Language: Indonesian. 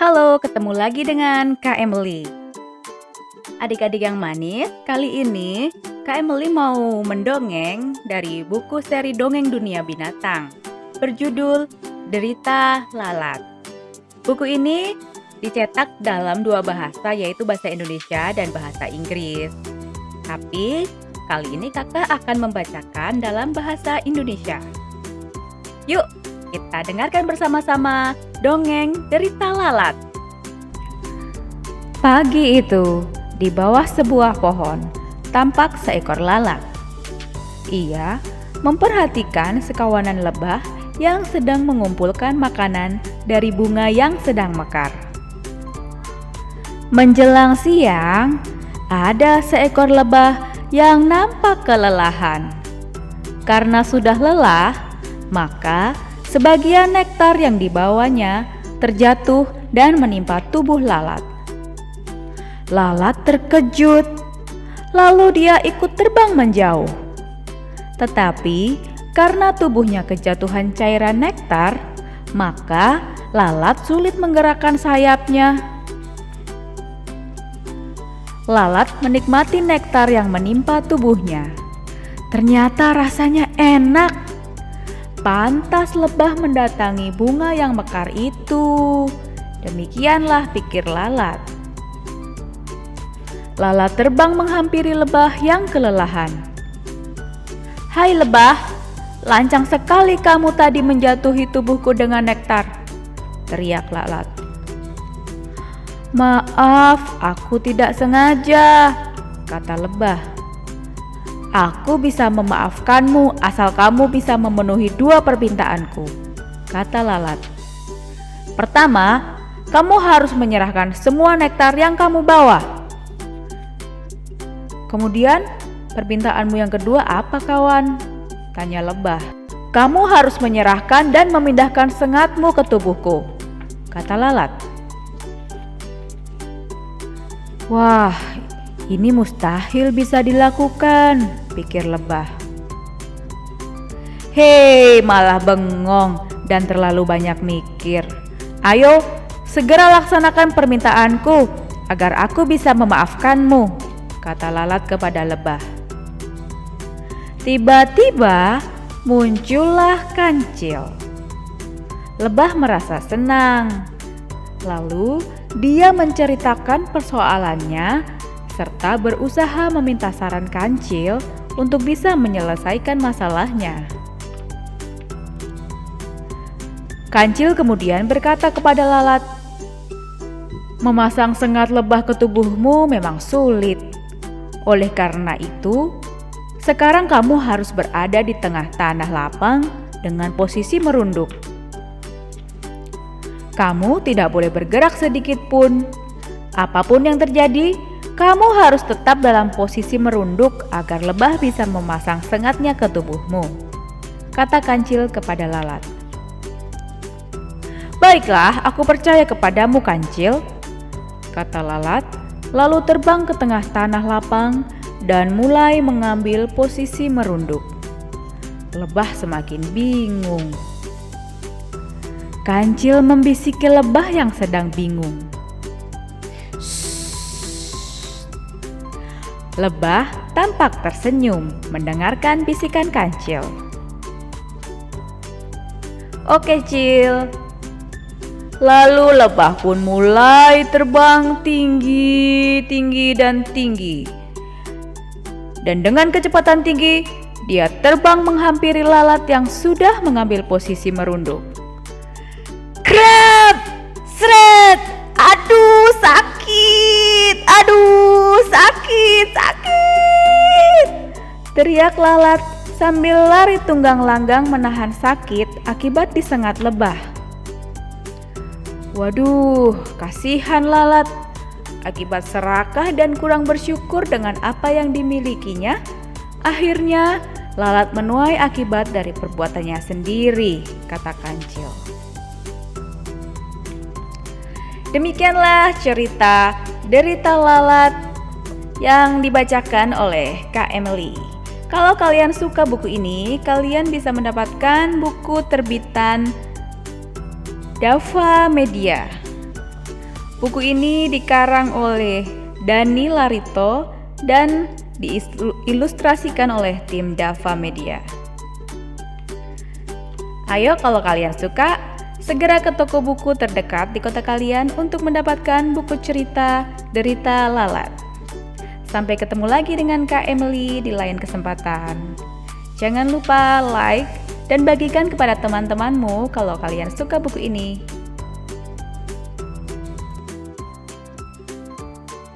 Halo, ketemu lagi dengan Kak Emily. Adik-adik yang manis, kali ini Kak Emily mau mendongeng dari buku seri Dongeng Dunia Binatang berjudul Derita Lalat. Buku ini dicetak dalam dua bahasa, yaitu bahasa Indonesia dan bahasa Inggris. Tapi kali ini kakak akan membacakan dalam bahasa Indonesia. Yuk, kita dengarkan bersama-sama dongeng Derita Lalat. Pagi itu, di bawah sebuah pohon, tampak seekor lalat. Ia memperhatikan sekawanan lebah yang sedang mengumpulkan makanan dari bunga yang sedang mekar. Menjelang siang, ada seekor lebah yang nampak kelelahan. Karena sudah lelah, maka sebagian nektar yang dibawanya terjatuh dan menimpa tubuh lalat. Lalat terkejut, lalu dia ikut terbang menjauh. Tetapi karena tubuhnya kejatuhan cairan nektar, maka lalat sulit menggerakkan sayapnya. Lalat menikmati nektar yang menimpa tubuhnya. Ternyata rasanya enak. Pantas lebah mendatangi bunga yang mekar itu. Demikianlah pikir lalat. Lalat terbang menghampiri lebah yang kelelahan. "Hai lebah, lancang sekali kamu tadi menjatuhi tubuhku dengan nektar," teriak lalat. "Maaf, aku tidak sengaja," kata lebah. "Aku bisa memaafkanmu asal kamu bisa memenuhi dua permintaanku," kata lalat. "Pertama, kamu harus menyerahkan semua nektar yang kamu bawa." "Kemudian, permintaanmu yang kedua apa, kawan?" tanya lebah. "Kamu harus menyerahkan dan memindahkan sengatmu ke tubuhku," kata lalat. "Wah, ini mustahil bisa dilakukan," pikir lebah. "Hei, malah bengong dan terlalu banyak mikir. Ayo, segera laksanakan permintaanku agar aku bisa memaafkanmu," kata lalat kepada lebah. Tiba-tiba muncullah kancil. Lebah merasa senang. Lalu dia menceritakan persoalannya serta berusaha meminta saran kancil untuk bisa menyelesaikan masalahnya. Kancil kemudian berkata kepada lalat, "Memasang sengat lebah ke tubuhmu memang sulit. Oleh karena itu, sekarang kamu harus berada di tengah tanah lapang dengan posisi merunduk. Kamu tidak boleh bergerak sedikit pun. Apapun yang terjadi, kamu harus tetap dalam posisi merunduk agar lebah bisa memasang sengatnya ke tubuhmu," kata kancil kepada lalat. "Baiklah, aku percaya kepadamu, kancil," kata lalat, lalu terbang ke tengah tanah lapang dan mulai mengambil posisi merunduk. Lebah semakin bingung. Kancil membisiki lebah yang sedang bingung. "Shh." Lebah tampak tersenyum mendengarkan bisikan kancil. "Oke, Cil." Lalu lebah pun mulai terbang tinggi, tinggi, dan tinggi. Dan dengan kecepatan tinggi, dia terbang menghampiri lalat yang sudah mengambil posisi merunduk. "Krab! Sret! Aduh, sakit! Aduh, sakit! Sakit!" teriak lalat sambil lari tunggang langgang menahan sakit akibat disengat lebah. Waduh, kasihan lalat. Akibat serakah dan kurang bersyukur dengan apa yang dimilikinya, akhirnya lalat menuai akibat dari perbuatannya sendiri, kata kancil. Demikianlah cerita Derita Lalat yang dibacakan oleh Kak Emily. Kalau kalian suka buku ini, kalian bisa mendapatkan buku terbitan Dava Media. Buku ini dikarang oleh Dani Larito dan diilustrasikan oleh tim Dava Media. Ayo kalau kalian suka, segera ke toko buku terdekat di kota kalian untuk mendapatkan buku cerita Derita Lalat. Sampai ketemu lagi dengan Kak Emily di lain kesempatan. Jangan lupa like dan bagikan kepada teman-temanmu kalau kalian suka buku ini.